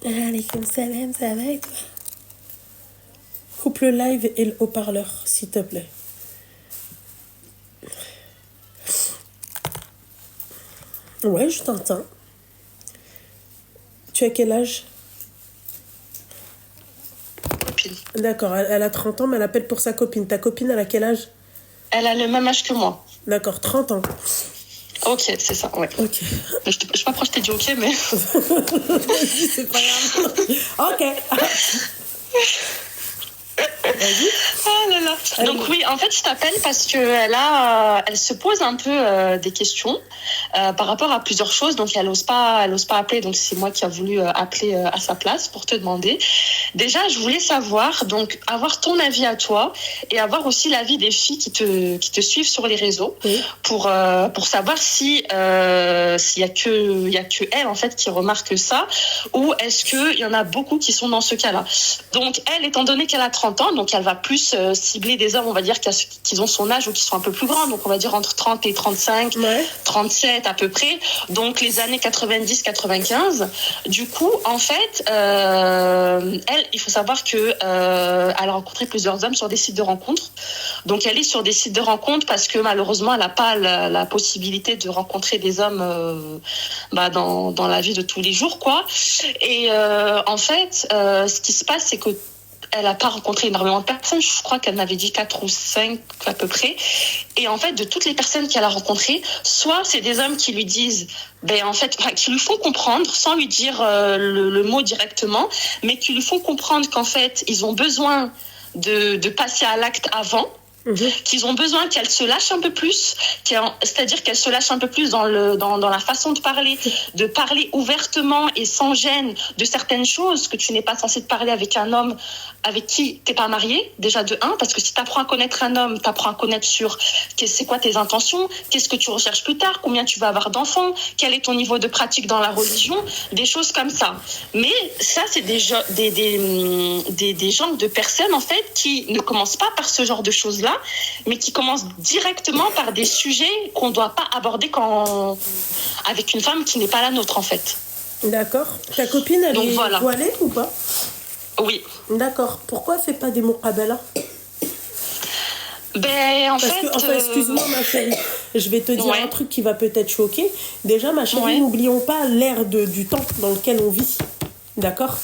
Alaykoum salam, ça va et toi? Coupe le live et le haut-parleur, s'il te plaît. Ouais, je t'entends. Tu as quel âge? Copine. D'accord, elle a 30 ans, mais elle appelle pour sa copine. Ta copine, elle a quel âge? Elle a le même âge que moi. D'accord, 30 ans. Ok, c'est ça, ouais. Ok. Je sais pas pourquoi je t'ai dit ok, mais... Vas-y, c'est pas grave. Ok. Vas-y. Oh là là. Donc oui, en fait, je t'appelle parce que elle se pose un peu des questions par rapport à plusieurs choses. Donc elle ose pas appeler. Donc c'est moi qui a voulu appeler à sa place pour te demander. Déjà, je voulais savoir, donc avoir ton avis à toi et avoir aussi l'avis des filles qui te suivent sur les réseaux, Oui. pour savoir si s'il y a que elle en fait qui remarque ça, ou est-ce que il y en a beaucoup qui sont dans ce cas-là. Donc elle, étant donné qu'elle a 30 ans, donc elle va plus cibler des hommes, on va dire, qui ont son âge ou qui sont un peu plus grands, donc on va dire entre 30 et 35, Ouais. 37 à peu près, donc les années 90-95. Du coup, en fait, elle, il faut savoir que elle a rencontré plusieurs hommes sur des sites de rencontres. Donc elle est sur des sites de rencontres parce que malheureusement, elle n'a pas la possibilité de rencontrer des hommes dans la vie de tous les jours, quoi. Et en fait, ce qui se passe, c'est que elle n'a pas rencontré énormément de personnes. Je crois qu'elle m'avait dit 4 ou 5 à peu près. Et en fait, de toutes les personnes qu'elle a rencontrées, soit c'est des hommes qui lui disent, qui lui font comprendre, sans lui dire le mot directement, mais qui lui font comprendre qu'en fait, ils ont besoin de passer à l'acte avant. Qu'ils ont besoin qu'elle se lâche un peu plus, c'est-à-dire qu'elle se lâche un peu plus dans la façon de parler ouvertement et sans gêne de certaines choses que tu n'es pas censé te parler avec un homme avec qui t'es pas marié, déjà de un, parce que si tu apprends à connaître un homme, tu apprends à connaître sur c'est quoi tes intentions, qu'est-ce que tu recherches plus tard, combien tu vas avoir d'enfants, quel est ton niveau de pratique dans la religion, des choses comme ça. Mais ça, c'est des genres de personnes en fait qui ne commencent pas par ce genre de choses-là, mais qui commence directement par des sujets qu'on ne doit pas aborder avec une femme qui n'est pas la nôtre, en fait. D'accord. Ta copine, elle est voilée ou pas? Oui. D'accord. Pourquoi elle fait pas des muqabala? Excuse-moi ma chérie, je vais te dire un truc qui va peut-être choquer. Déjà ma chérie, n'oublions pas l'ère du temps dans lequel on vit. D'accord.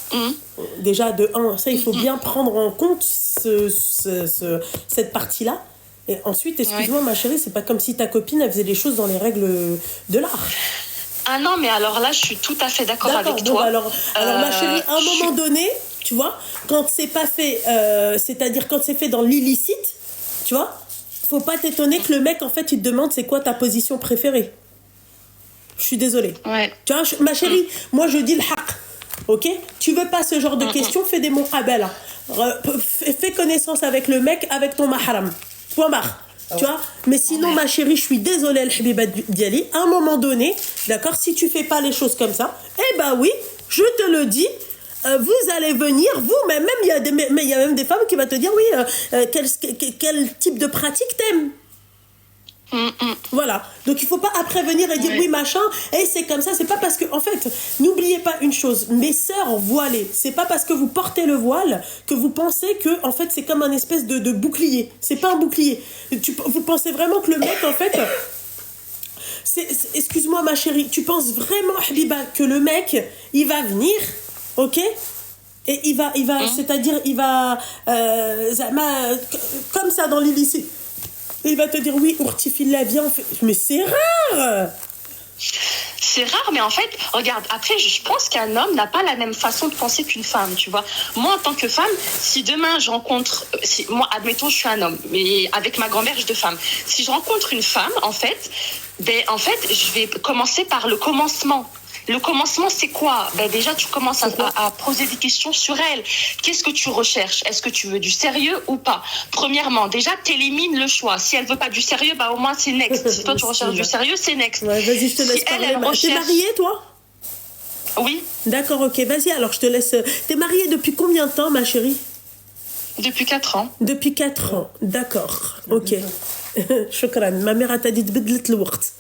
Déjà de un, ça il faut bien prendre en compte cette partie-là. Et ensuite, excuse-moi ma chérie, c'est pas comme si ta copine elle faisait les choses dans les règles de l'art. Ah non, mais alors là, je suis tout à fait d'accord avec toi. Alors ma chérie, à un moment donné, tu vois, quand c'est pas fait, c'est-à-dire quand c'est fait dans l'illicite, tu vois, faut pas t'étonner que le mec, en fait, il te demande c'est quoi ta position préférée. Je suis désolée. Ouais. Tu vois, ma chérie, moi je dis le haq. Ok, tu veux pas ce genre de questions, fais des muqabala. Fais connaissance avec le mec, avec ton mahram. Point barre. Tu vois, mais sinon ma chérie, je suis désolée Al-Habiba Diali, à un moment donné, d'accord, si tu fais pas les choses comme ça, eh ben oui, je te le dis, vous allez venir, vous-même, il y a même des femmes qui vont te dire oui, quel type de pratique t'aimes. Voilà, donc il faut pas après venir et dire oui machin et c'est comme ça, c'est pas parce que en fait n'oubliez pas une chose, mes sœurs voilées, c'est pas parce que vous portez le voile que vous pensez que en fait c'est comme un espèce de bouclier, c'est pas un bouclier, vous pensez vraiment que le mec en fait excuse-moi ma chérie, tu penses vraiment Habiba que le mec il va venir, ok, et il va c'est-à-dire il va comme ça dans l'illicite. Et il va te dire oui, Ourtifilla, viens, on fait... Mais c'est rare. C'est rare, mais en fait, regarde, après, je pense qu'un homme n'a pas la même façon de penser qu'une femme, tu vois. Moi, en tant que femme, si demain je rencontre... moi, admettons, je suis un homme, mais avec ma grand-mère, je suis de femme. Si je rencontre une femme, en fait, je vais commencer par le commencement. Le commencement, c'est quoi? Déjà, tu commences à poser des questions sur elle. Qu'est-ce que tu recherches? Est-ce que tu veux du sérieux ou pas? Premièrement, déjà, t'élimines le choix. Si elle veut pas du sérieux, au moins, c'est next. Si toi, tu recherches du sérieux, c'est next. Ouais, vas-y, je te laisse parler. T'es mariée, toi? Oui. D'accord, ok. Vas-y, alors, je te laisse... T'es mariée depuis combien de temps, ma chérie? Depuis 4 ans. Depuis 4 ans, d'accord. Ok. Shukran. Ma mère t'a dit تبدلت الوقت.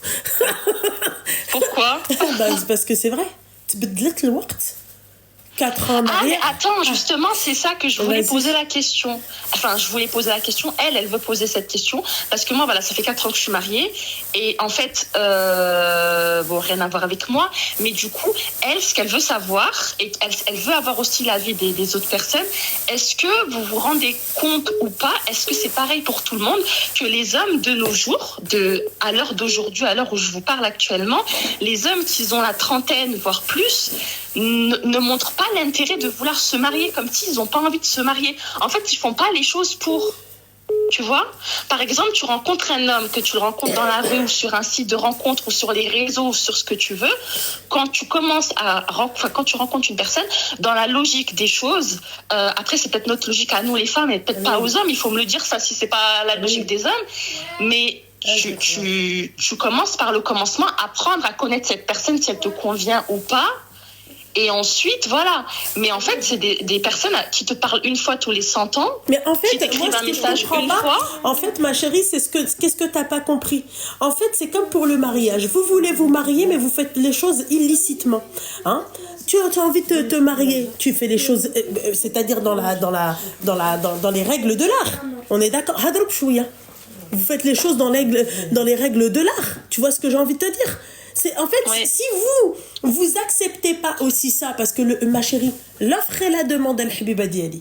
Pourquoi? C'est parce que c'est vrai. تبدلت الوقت. 4 ans en Ah, mais arrière. attends, justement, c'est ça que je voulais Vas-y. poser la question. Enfin, je voulais poser la question. Elle veut poser cette question. Parce que moi, voilà, ça fait 4 ans que je suis mariée. Et en fait, bon, rien à voir avec moi. Mais du coup, elle, ce qu'elle veut savoir, et elle veut avoir aussi l'avis des autres personnes, est-ce que vous vous rendez compte ou pas, est-ce que c'est pareil pour tout le monde, que les hommes de nos jours, à l'heure d'aujourd'hui, à l'heure où je vous parle actuellement, les hommes qui ont la trentaine, voire plus, ne montrent pas l'intérêt de vouloir se marier, comme s'ils n'ont pas envie de se marier. En fait, ils font pas les choses pour... Tu vois, par exemple, tu rencontres un homme, que tu le rencontres dans la rue ou sur un site de rencontre ou sur les réseaux ou sur ce que tu veux. Quand tu quand tu rencontres une personne, dans la logique des choses, après c'est peut-être notre logique à nous les femmes et peut-être pas aux hommes. Il faut me le dire ça si c'est pas la logique des hommes. Mais tu commences par le commencement, apprendre à connaître cette personne si elle te convient ou pas. Et ensuite, voilà. Mais en fait, c'est des personnes qui te parlent une fois tous les 100 ans. Mais en fait, qui t'écrivent un message une pas, fois. en fait, ma chérie, qu'est-ce que t'as pas compris? En fait, c'est comme pour le mariage. Vous voulez vous marier, mais vous faites les choses illicitement. Hein? Tu as envie de te marier, tu fais les choses, c'est-à-dire dans les règles de l'art. On est d'accord? Hadroub chouïa. Vous faites les choses dans les règles de l'art. Tu vois ce que j'ai envie de te dire? En fait, Ouais. si vous acceptez pas aussi ça, parce que ma chérie, l'offre et la demande, al-habiba diali.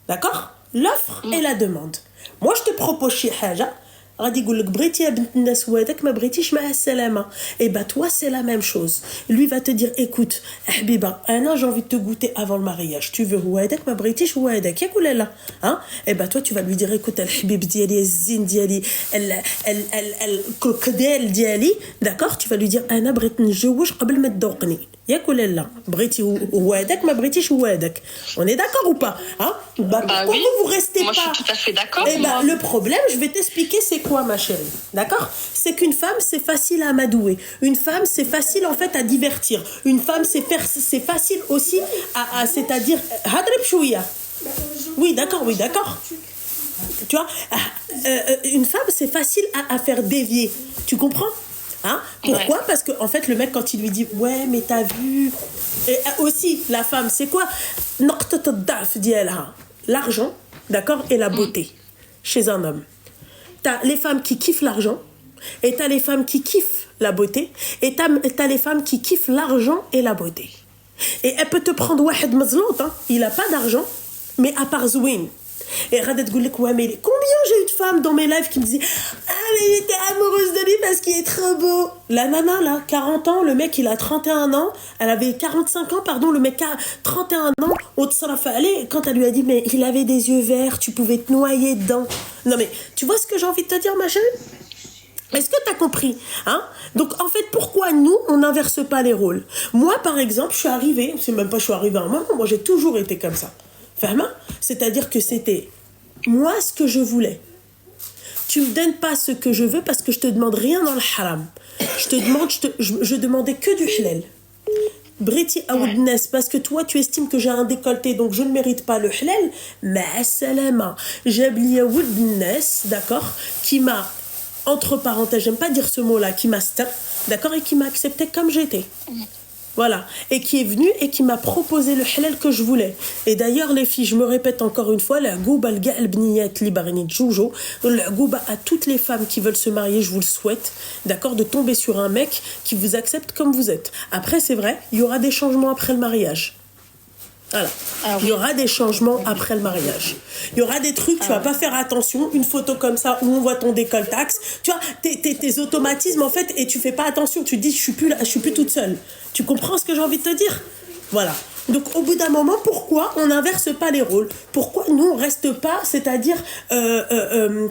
D'accord? L'offre et la demande. Moi, je te propose شي حاجة. غادي يقول لك بغيتي يا بنت الناس وهذاك ما بغيتيش مع السلامة. Et bah toi c'est la même chose. Lui va te dire écoute حبيبة أنا j'ai envie de te goûter avant le mariage. Tu veux هو هذاك ما بغيتيش هو هذاك ياك ولا لا؟ Hein? Et bah toi tu vas lui dire écoute الحبيب ديالي الزين ديالي الكوكديل ديالي. D'accord? Tu vas lui dire أنا بغيت نتزوج قبل ما تذوقني. ياك ولا لا؟ بغيتي هو هذاك ما بغيتيش هو هذاك. On est d'accord ou pas? Hein? Bah pourquoi oui. vous restez Moi, pas? je suis tout à fait d'accord. Eh ben, le problème, je vais t'expliquer c'est quoi, ma chérie. D'accord? C'est qu'une femme, c'est facile à amadouer. Une femme, c'est facile, en fait, à divertir. Une femme, c'est facile aussi c'est-à-dire... Hadrib chouïa. Oui, d'accord, oui, d'accord. Tu vois? Une femme, c'est facile à faire dévier. Tu comprends? Hein? Pourquoi? Parce que en fait le mec quand il lui dit ouais mais t'as vu et aussi la femme c'est quoi? L'argent, d'accord, et la beauté chez un homme. T'as les femmes qui kiffent l'argent et t'as les femmes qui kiffent la beauté et t'as les femmes qui kiffent l'argent et la beauté. Et elle peut te prendre واحد مزلوط, hein? Il a pas d'argent mais à part Zwin. Et Rada te dit ouais mais combien j'ai eu de femmes dans mes lives qui me disaient ah mais j'étais amoureuse de lui parce qu'il est trop beau. La nana là 40 ans, le mec il a 31 ans, elle avait 45 ans pardon, le mec a 31 ans, on te allez quand elle lui a dit mais il avait des yeux verts, tu pouvais te noyer dedans. Non mais tu vois ce que j'ai envie de te dire ma chérie? Est-ce que tu as compris, hein? Donc en fait pourquoi nous on n'inverse pas les rôles? Moi par exemple je suis arrivée, c'est même pas je suis arrivée à un moment, moi j'ai toujours été comme ça. Fahma? C'est-à-dire que c'était moi ce que je voulais. Tu me donnes pas ce que je veux parce que je te demande rien dans le haram. Je demandais que du halal. Briti Aoudnes, parce que toi tu estimes que j'ai un décolleté donc je ne mérite pas le halal. Mais salama, Jabli Aoudnes, d'accord, qui m'a, entre parenthèses, j'aime pas dire ce mot-là, qui m'a stop, d'accord, et qui m'a accepté comme j'étais. Voilà, et qui est venu et qui m'a proposé le halal que je voulais. Et d'ailleurs les filles, je me répète encore une fois, la gouba al bniyat li barnit jojo, la gouba à toutes les femmes qui veulent se marier, je vous le souhaite, d'accord, de tomber sur un mec qui vous accepte comme vous êtes. Après c'est vrai, il y aura des changements après le mariage. Voilà. Ah oui. Il y aura des changements après le mariage. Il y aura des trucs, tu vas pas faire attention, une photo comme ça où on voit ton décolletage, tu vois, tes automatismes en fait, et tu fais pas attention, tu te dis je suis plus toute seule. Tu comprends ce que j'ai envie de te dire? Voilà. Donc au bout d'un moment, pourquoi on n'inverse pas les rôles? Pourquoi nous on reste pas, c'est-à-dire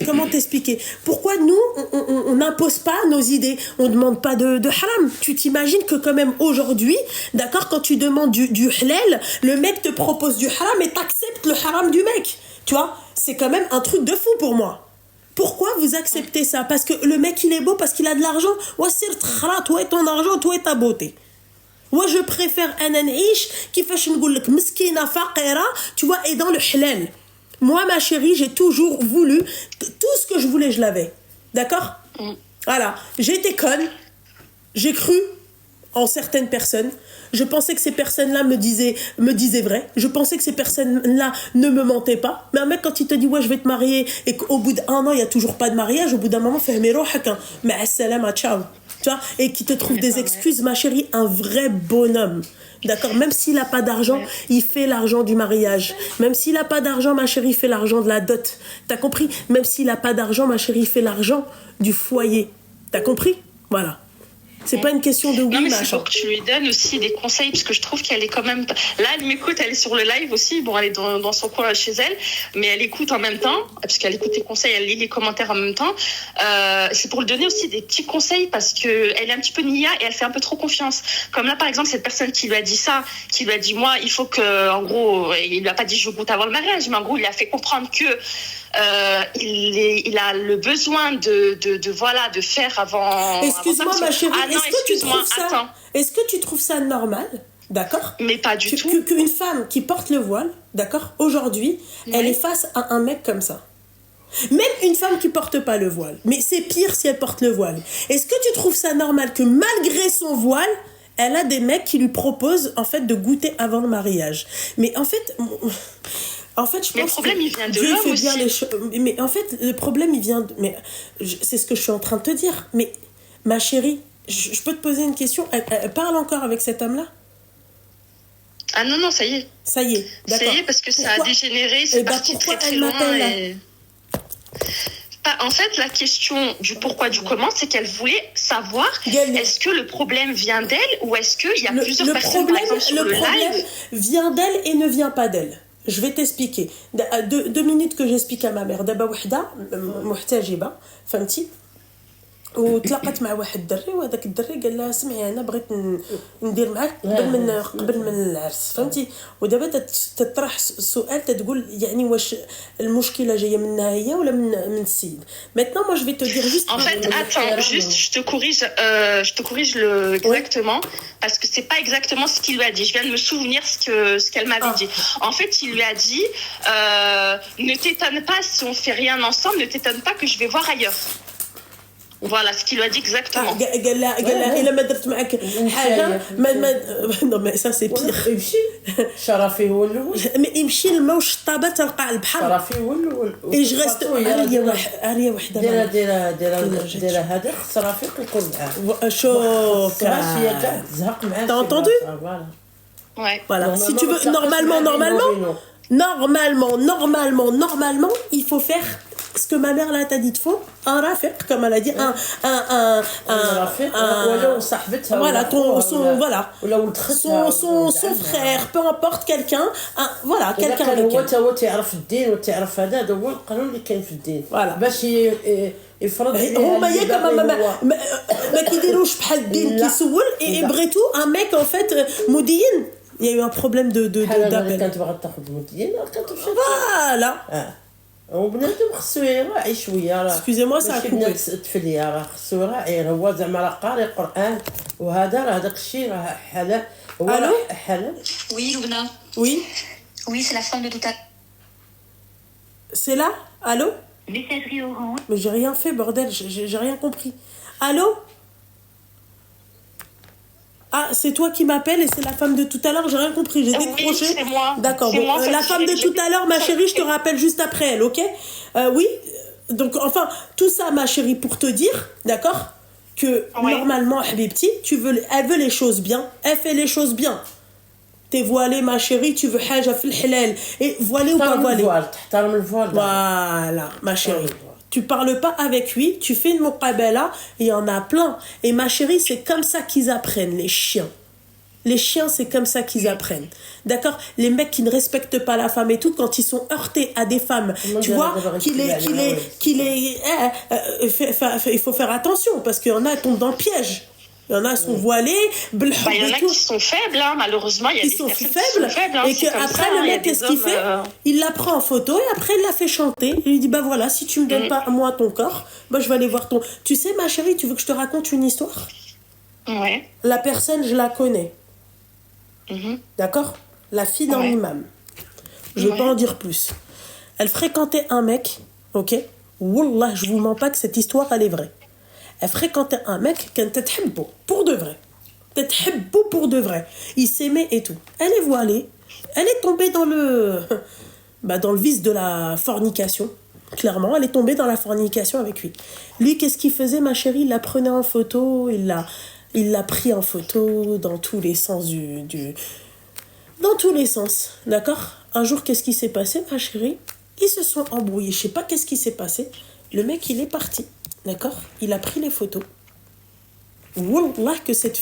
comment t'expliquer? Pourquoi nous on n'impose pas nos idées? On demande pas de haram. Tu t'imagines que quand même aujourd'hui, d'accord, quand tu demandes du halal, le mec te propose du haram et t'acceptes le haram du mec. Tu vois, c'est quand même un truc de fou pour moi. Pourquoi vous acceptez ça? Parce que le mec il est beau, parce qu'il a de l'argent. Toi et ton argent, toi et ta beauté. Moi, je préfère un anish qui fait que miskina faqira, tu vois, et dans le halal. Moi, ma chérie, j'ai toujours voulu, tout ce que je voulais, je l'avais. D'accord? Voilà. J'ai été conne. J'ai cru en certaines personnes. Je pensais que ces personnes-là me disaient vrai. Je pensais que ces personnes-là ne me mentaient pas. Mais un mec, quand il te dit, ouais, je vais te marier, et qu'au bout d'1 an, il n'y a toujours pas de mariage, au bout d'un moment, fais mais assalam, ciao. Tu vois, et qui te trouve des excuses, ma chérie, un vrai bonhomme. D'accord, même s'il n'a pas d'argent, il fait l'argent du mariage. Même s'il n'a pas d'argent, ma chérie, il fait l'argent de la dot. T'as compris? Même s'il n'a pas d'argent, ma chérie, il fait l'argent du foyer. T'as compris? Voilà. C'est pas une question de oui, non, mais machin. c'est pour que tu lui donnes aussi des conseils, parce que je trouve qu'elle est quand même... Là, elle m'écoute, elle est sur le live aussi. Bon, elle est dans son coin chez elle, mais elle écoute en même temps, parce qu'elle écoute tes conseils, elle lit les commentaires en même temps. C'est pour lui donner aussi des petits conseils, parce qu'elle est un petit peu nia et elle fait un peu trop confiance. Comme là, par exemple, cette personne qui lui a dit ça, qui lui a dit, moi, il faut que... En gros, il lui a pas dit je goûte avant le mariage, mais en gros, il a fait comprendre que... il a le besoin de faire avant. Excuse-moi, avant ma chérie, ah non, est-ce que tu trouves ça normal, d'accord? Mais pas du tout. Qu'une femme qui porte le voile, d'accord, aujourd'hui, elle est face à un mec comme ça. Même une femme qui porte pas le voile, mais c'est pire si elle porte le voile. Est-ce que tu trouves ça normal que malgré son voile, elle a des mecs qui lui proposent en fait de goûter avant le mariage? Mais en fait, je pense le problème, il vient de Dieu l'homme fait bien aussi. les choses. Mais en fait, le problème, il vient de... c'est ce que je suis en train de te dire. Mais ma chérie, je peux te poser une question? Elle parle encore avec cet homme-là? Ah non, ça y est. Ça y est, d'accord. Ça y est, parce que ça a dégénéré, c'est parti très très loin. En fait, la question du pourquoi, du comment, c'est qu'elle voulait savoir est-ce que le problème vient d'elle ou est-ce qu'il y a plusieurs personnes, par exemple, sur le live. Le problème vient d'elle et ne vient pas d'elle. Je vais t'expliquer. 2 minutes que j'explique à ma mère. دابا وحده محتجبه فهمتي وتلاقت مع واحد الدري وهذاك الدري قال لها سمعي انا بغيت ندير معاك قبل من العرس فهمتي ودابا تطرح سؤال تقول يعني واش المشكله جايه منها هي ولا من السيد. Maintenant moi je vais te dire juste en fait attends juste je te corrige le exactement parce que c'est pas exactement ce qu'il lui a dit. Je viens de me souvenir ce qu'elle m'avait dit. En fait, il lui a dit ne t'étonne pas si on fait rien ensemble, ne t'étonne pas que je vais voir ailleurs. Voilà ce qu'il lui a dit exactement. قال لها الا ما درت معك حاجه non mais ça c'est pire. يمشي شرفي هو الاول mais يمشي للما والشطابه تلقى البحر. شرفي هو الاول اي جرست عاليه وحده دير هذا خص رفيق يكون معاه. شوف هي كاع تزهق معاه. T'as entendu? Voilà. Si tu veux normalement il faut faire ce que ma mère là t'a dit de faux, un rafiq, comme elle a dit, son frère, peu importe quelqu'un, voilà, quelqu'un avec elle. هو تعرف الدين وتعرف هذا هو القانون اللي كاين في الدين. Voilà. باش يفرض هما ياك ما كيديروش بحال الدين كيسول بريتو un mec en fait مدين. Il y a eu un problème d'appel. كانت باغا تاخذ مدين كانت تمشي. Voilà. وبنادم خصو يراعي شويه راه. Excusez-moi ça a coupé. التفليه راه خصو يراعي هو زعما راه قاري القران وهذا راه داك الشيء راه حلال. Allô? حلال. Oui, Luna. Oui. Oui, c'est la femme de tout à l'heure. C'est là? Allô? Messagerie orange. Mais j'ai rien fait, bordel, j'ai rien compris. Allô? Ah, c'est toi qui m'appelles et c'est la femme de tout à l'heure, j'ai rien compris, j'ai décroché. Oui, c'est moi. D'accord, bon, moi, la femme de tout à l'heure, ma chérie, je te rappelle juste après elle, ok? Oui, donc enfin, tout ça, ma chérie, pour te dire, d'accord? Que normalement, Habibti, elle veut les choses bien, elle fait les choses bien. T'es voilée, ma chérie, tu veux haja fil halal. Et voilée ou pas voilée? Voilà, ma chérie. Tu parles pas avec lui, tu fais une muqabala, il y en a plein. Et ma chérie, c'est comme ça qu'ils apprennent, les chiens. Les chiens, c'est comme ça qu'ils apprennent. D'accord? Les mecs qui ne respectent pas la femme et tout, quand ils sont heurtés à des femmes, tu vois, il faut faire attention, parce qu'il y en a qui tombent dans le piège. Il y en a qui sont voilés, il y en a qui sont faibles, hein, malheureusement. Il y a des personnes qui sont faibles. Et qu'après, le mec, qu'est-ce qu'il fait? Il la prend en photo et après, il la fait chanter. Il lui dit, bah voilà, si tu me donnes pas moi ton corps, bah je vais aller voir ton... Tu sais, ma chérie, tu veux que je te raconte une histoire? Ouais. La personne, je la connais. D'accord? La fille d'un imam. Je vais pas en dire plus. Elle fréquentait un mec, ok? Wallah, je vous mens pas que cette histoire, elle est vraie. Elle fréquentait un mec qu'elle t'aimait pour de vrai. تتحبوا pour de vrai. Ils s'aimaient et tout. Elle est voilée. Elle est tombée dans dans le vice de la fornication. Clairement, elle est tombée dans la fornication avec lui. Lui, qu'est-ce qu'il faisait, ma chérie? Il la prenait en photo, il l'a pris en photo dans tous les sens dans tous les sens, d'accord? Un jour, qu'est-ce qui s'est passé, ma chérie? Ils se sont embrouillés. Je sais pas qu'est-ce qui s'est passé. Le mec, il est parti, d'accord? Il a pris les photos. Wallah que cette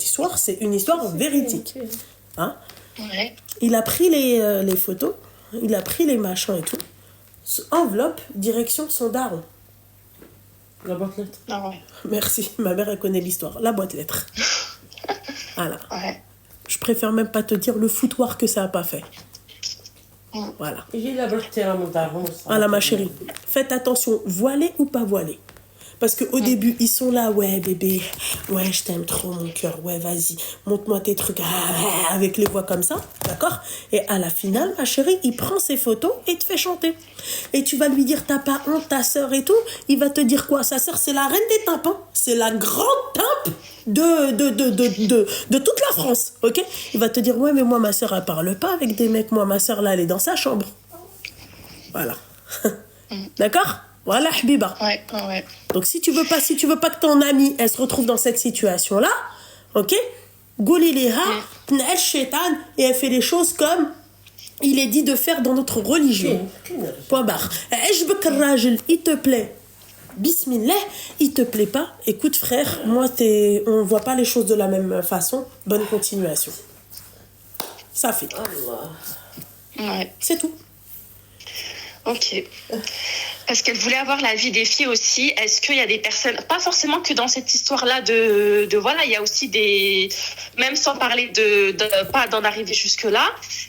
histoire, c'est une histoire véridique. Hein? Ouais. Il a pris les photos, il a pris les machins et tout. Enveloppe, direction son daron. La boîte lettres. Ah ouais. Merci, ma mère, elle connaît l'histoire. La boîte lettres. Voilà. Ouais. Je préfère même pas te dire le foutoir que ça a pas fait. Voilà. يجي لا بالاحترام نتاعهم. Voilà, ma chérie. Faites attention, voilé ou pas voilé. Parce qu'au début, ils sont là, ouais, bébé, ouais, je t'aime trop, mon cœur, ouais, vas-y, montre-moi tes trucs, avec les voix comme ça, d'accord? Et à la finale, ma chérie, il prend ses photos et te fait chanter. Et tu vas lui dire, t'as pas honte, ta sœur et tout, il va te dire quoi? Sa sœur, c'est la reine des tympans, c'est la grande tympe de toute la France, ok? Il va te dire, ouais, mais moi, ma sœur, elle parle pas avec des mecs, moi, ma sœur, là, elle est dans sa chambre. Voilà. D'accord? Voilà, Habiba. Ouais, ouais. Donc si tu veux pas que ton amie elle se retrouve dans cette situation là, ok, gouli liha, t'na'al shaitan, et elle fait les choses comme il est dit de faire dans notre religion. Point barre. Ajbek al-rajel, il te plaît. Bismillah, il te plaît pas. Écoute frère, on voit pas les choses de la même façon. Bonne continuation. Ça fait. Ouais. C'est tout. Ok. Parce qu'elle voulait avoir l'avis des filles aussi. Est-ce qu'il y a des personnes, pas forcément que dans cette histoire-là de voilà, il y a aussi des, même sans parler pas d'en arriver jusque-là,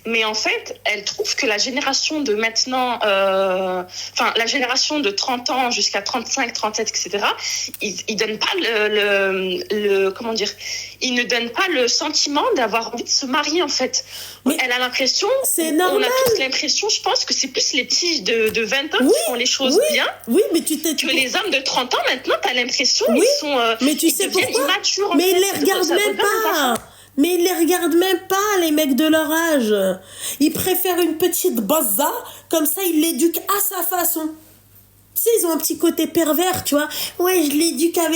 mais en fait, elle trouve que la génération de maintenant, la génération de 30 ans jusqu'à 35, 37, etc., ils donnent pas comment dire, ils ne donnent pas le sentiment d'avoir envie de se marier, en fait. Mais elle a l'impression, c'est on normal. a tous l'impression, je pense que c'est plus les petits de 20 ans qui font les choses bien. Oui, mais que les hommes de 30 ans, maintenant, t'as l'impression oui, ils sont mais tu sais pourquoi? immatures. Mais ils les regardent même pas. Mais ils les regardent même pas, les mecs de leur âge. Ils préfèrent une petite baza, comme ça ils l'éduquent à sa façon. Tu sais, ils ont un petit côté pervers, tu vois. Ouais, je l'éduque à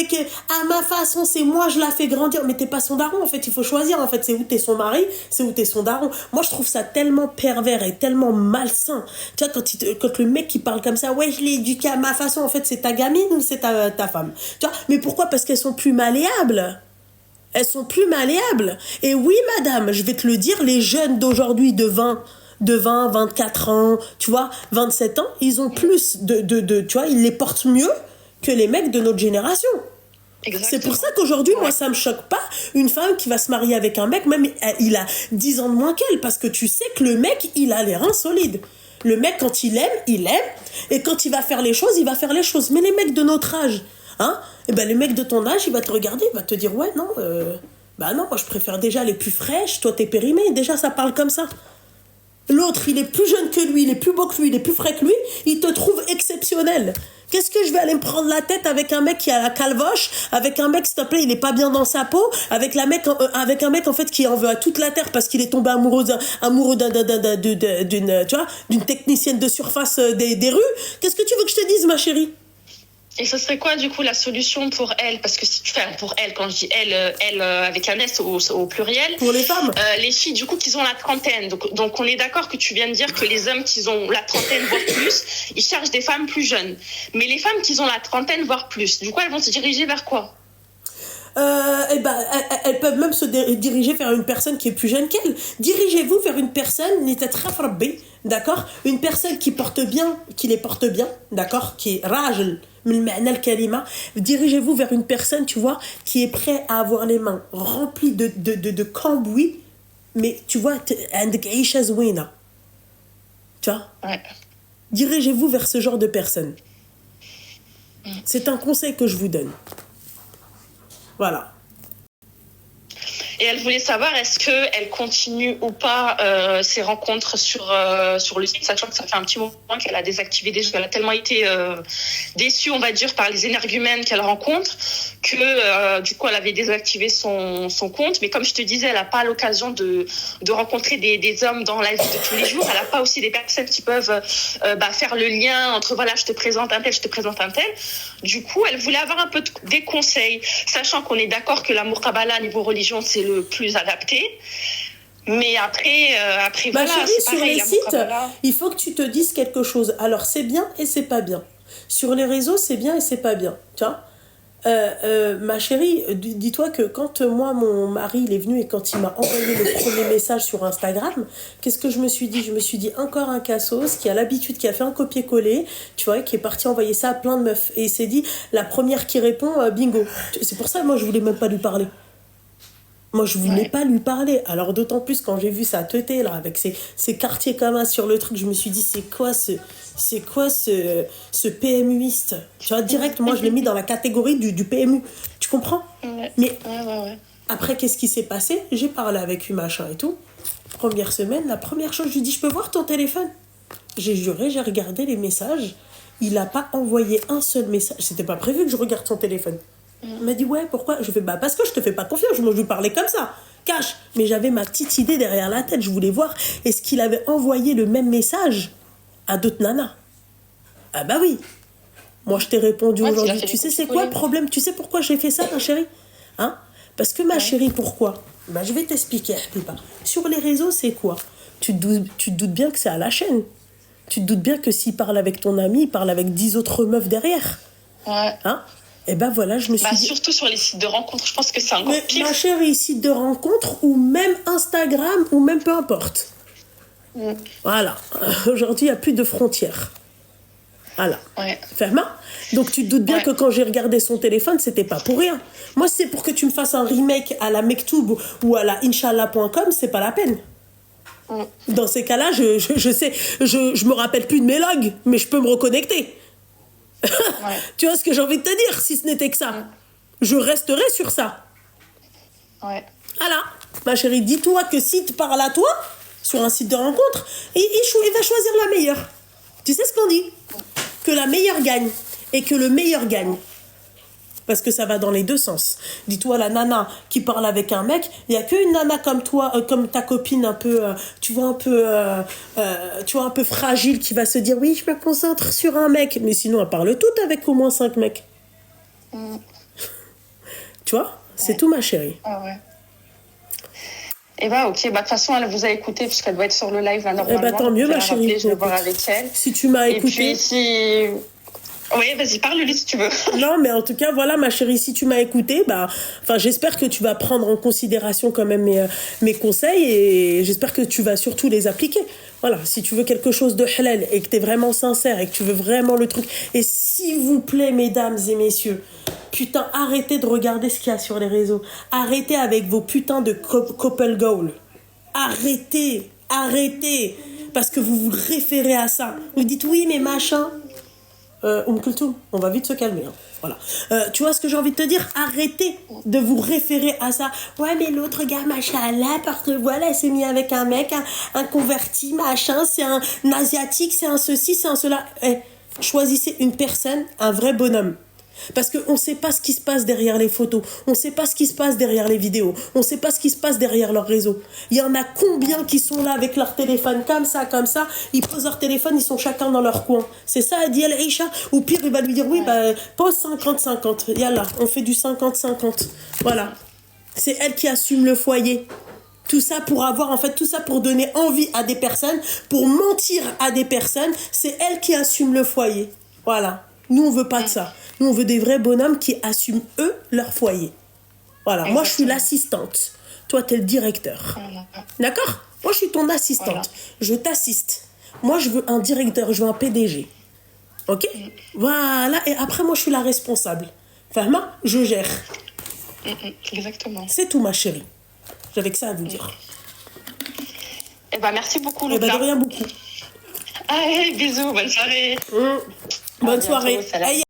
ma façon, c'est moi, je la fais grandir. Mais t'es pas son daron, en fait, il faut choisir, en fait, c'est où t'es son mari, c'est où t'es son daron. Moi, je trouve ça tellement pervers et tellement malsain. Tu vois, quand le mec qui parle comme ça, ouais, je l'ai éduqué à ma façon, en fait, c'est ta gamine ou c'est ta femme. Tu vois, mais pourquoi? Parce qu'elles sont plus malléables. Elles sont plus malléables. Et oui, madame, je vais te le dire, les jeunes d'aujourd'hui de 20, 24 ans, tu vois, 27 ans, ils ont plus tu vois, ils les portent mieux que les mecs de notre génération. Exactement. C'est pour ça qu'aujourd'hui, moi, ça me choque pas une femme qui va se marier avec un mec, même il a 10 ans de moins qu'elle, parce que tu sais que le mec, il a les reins solides. Le mec, quand il aime, et quand il va faire les choses, il va faire les choses. Mais les mecs de notre âge, hein, et ben les mecs de ton âge, il va te regarder, il va te dire, ouais, non, bah non, moi, je préfère déjà les plus fraîches, toi, t'es périmée, déjà, ça parle comme ça. L'autre, il est plus jeune que lui, il est plus beau que lui, il est plus frais que lui, il te trouve exceptionnel. Qu'est-ce que je vais aller me prendre la tête avec un mec qui a la calvoche, avec un mec, s'il te plaît, il est pas bien dans sa peau, avec un mec en fait qui en veut à toute la terre parce qu'il est tombé amoureux d'une technicienne de surface des rues. Qu'est-ce que tu veux que je te dise, ma chérie? Et ce serait quoi, du coup, la solution pour elle? Parce que si tu fais pour elle, quand je dis elle avec un S au pluriel. Pour les femmes. Les filles, du coup, qui ont la trentaine. Donc, on est d'accord que tu viens de dire que les hommes qui ont la trentaine, voire plus, ils cherchent des femmes plus jeunes. Mais les femmes qui ont la trentaine, voire plus, du coup, elles vont se diriger vers quoi? Elles peuvent même se diriger vers une personne qui est plus jeune qu'elle. Dirigez-vous vers une personne, d'accord? Une personne qui les porte bien, d'accord? Qui est rajl. Dirigez-vous vers une personne, tu vois, qui est prêt à avoir les mains remplies de cambouis, mais tu vois, tu vois. Ouais. Dirigez-vous vers ce genre de personne. C'est un conseil que je vous donne. Voilà. Et elle voulait savoir est-ce qu'elle continue ou pas ses rencontres sur le site, sachant que ça fait un petit moment qu'elle a désactivé déjà. Elle a tellement été déçue, on va dire, par les énergumènes qu'elle rencontre que du coup elle avait désactivé son compte. Mais comme je te disais, elle n'a pas l'occasion de rencontrer des hommes dans la vie de tous les jours. Elle n'a pas aussi des personnes qui peuvent faire le lien entre voilà, je te présente un tel, je te présente un tel. Du coup, elle voulait avoir un peu des conseils, sachant qu'on est d'accord que la muqabala niveau religion c'est le plus adapté. Mais après Ma voilà, chérie, c'est sur pareil, les la sites, muqabala. il faut que tu te dises quelque chose. Alors, c'est bien et c'est pas bien. Sur les réseaux, c'est bien et c'est pas bien. Tu vois ma chérie, dis-toi que quand moi, mon mari, il est venu et quand il m'a envoyé le premier message sur Instagram, qu'est-ce que je me suis dit? Je me suis dit, encore un cassos qui a l'habitude, qui a fait un copier-coller, tu vois, qui est parti envoyer ça à plein de meufs. Et il s'est dit, la première qui répond, bingo. C'est pour ça, moi, je voulais même pas lui parler. Moi, je voulais pas lui parler. Alors, d'autant plus quand j'ai vu sa teuté, là, avec ses quartiers communs sur le truc, je me suis dit, c'est quoi ce PMUiste? Tu vois, direct, moi, je l'ai mis dans la catégorie du PMU. Tu comprends? Mais après, qu'est-ce qui s'est passé? J'ai parlé avec lui, machin et tout. Première semaine, la première chose, je lui dis, je peux voir ton téléphone? J'ai juré, j'ai regardé les messages. Il n'a pas envoyé un seul message. C'était pas prévu que je regarde son téléphone. Il m'a dit, ouais, pourquoi? Je fais, parce que je te fais pas confiance, moi je lui parlais comme ça, cash. Mais j'avais ma petite idée derrière la tête, je voulais voir, est-ce qu'il avait envoyé le même message à d'autres nanas? Ah bah oui. Moi je t'ai répondu aujourd'hui, tu sais c'est quoi le problème? Tu sais pourquoi j'ai fait ça, ma chérie? Hein? Parce que ma chérie, pourquoi? Je vais t'expliquer, Habiba. Sur les réseaux, c'est quoi? Tu te doutes bien que c'est à la chaîne. Tu te doutes bien que s'il parle avec ton ami, il parle avec 10 autres meufs derrière. Ouais. Hein? Et ben voilà, je me suis dit... Surtout sur les sites de rencontres, je pense que c'est encore pire. Ma chérie, site de rencontre ou même Instagram ou même peu importe. Voilà. Aujourd'hui, il n'y a plus de frontières. Voilà. Ferma. Donc tu te doutes bien que quand j'ai regardé son téléphone, c'était pas pour rien. Moi, si c'est pour que tu me fasses un remake à la Mektoub ou à la Inch'Allah.com, c'est pas la peine. Dans ces cas-là, je sais, je me rappelle plus de mes logs, mais je peux me reconnecter. Tu vois ce que j'ai envie de te dire, si ce n'était que ça. Je resterai sur ça. Voilà. Ma chérie, dis-toi que si tu parles à toi, sur un site de rencontre, il va choisir la meilleure. Tu sais ce qu'on dit? Que la meilleure gagne. Et que le meilleur gagne. Parce que ça va dans les deux sens. Dis-toi, la nana qui parle avec un mec, il n'y a qu'une nana comme toi, comme ta copine un peu, tu vois, un peu fragile qui va se dire, oui, je me concentre sur un mec. Mais sinon, elle parle toute avec au moins 5 mecs. Tu vois? C'est tout, ma chérie. Et ok, de toute façon, elle vous a écouté puisqu'elle doit être sur le live là, normalement. Tant mieux, ma chérie. Je vais voir avec elle. Si tu m'as écouté. Et puis, oui, vas-y, parle-lui si tu veux. Non, mais en tout cas, voilà, ma chérie, si tu m'as écouté, j'espère que tu vas prendre en considération quand même mes conseils et j'espère que tu vas surtout les appliquer. Voilà, si tu veux quelque chose de halal et que tu es vraiment sincère et que tu veux vraiment le truc. Et s'il vous plaît, mesdames et messieurs, putain, arrêtez de regarder ce qu'il y a sur les réseaux. Arrêtez avec vos putains de couple goals. Arrêtez. Parce que vous vous référez à ça. Vous dites, oui, mais machin... Kulthum, on va vite se calmer. Voilà. Tu vois ce que j'ai envie de te dire? Arrêtez de vous référer à ça. Ouais, mais l'autre gars, machallah, parce que voilà, elle s'est mis avec un mec, un converti, machin, c'est un asiatique, c'est un ceci, c'est un cela. Choisissez une personne, un vrai bonhomme. Parce qu'on ne sait pas ce qui se passe derrière les photos, on ne sait pas ce qui se passe derrière les vidéos, on ne sait pas ce qui se passe derrière leur réseau. Il y en a combien qui sont là avec leur téléphone comme ça, ils posent leur téléphone, ils sont chacun dans leur coin. C'est ça, elle dit elle Aïcha. Ou pire, il va lui dire oui, pose 50-50. Yallah, on fait du 50-50. Voilà. C'est elle qui assume le foyer. Tout ça pour donner envie à des personnes, pour mentir à des personnes, c'est elle qui assume le foyer. Voilà. Nous, on veut pas de ça. Nous, on veut des vrais bonhommes qui assument, eux, leur foyer. Voilà. Exactement. Moi, je suis l'assistante. Toi, t'es le directeur. D'accord? Moi, je suis ton assistante. Je t'assiste. Moi, je veux un directeur. Je veux un PDG. Ok? Voilà. Et après, moi, je suis la responsable. Fahma, je gère. Exactement. C'est tout, ma chérie. J'avais que ça à vous dire. Merci beaucoup, Lola. De rien beaucoup. Allez, bisous. Bonne soirée. Bonne soirée.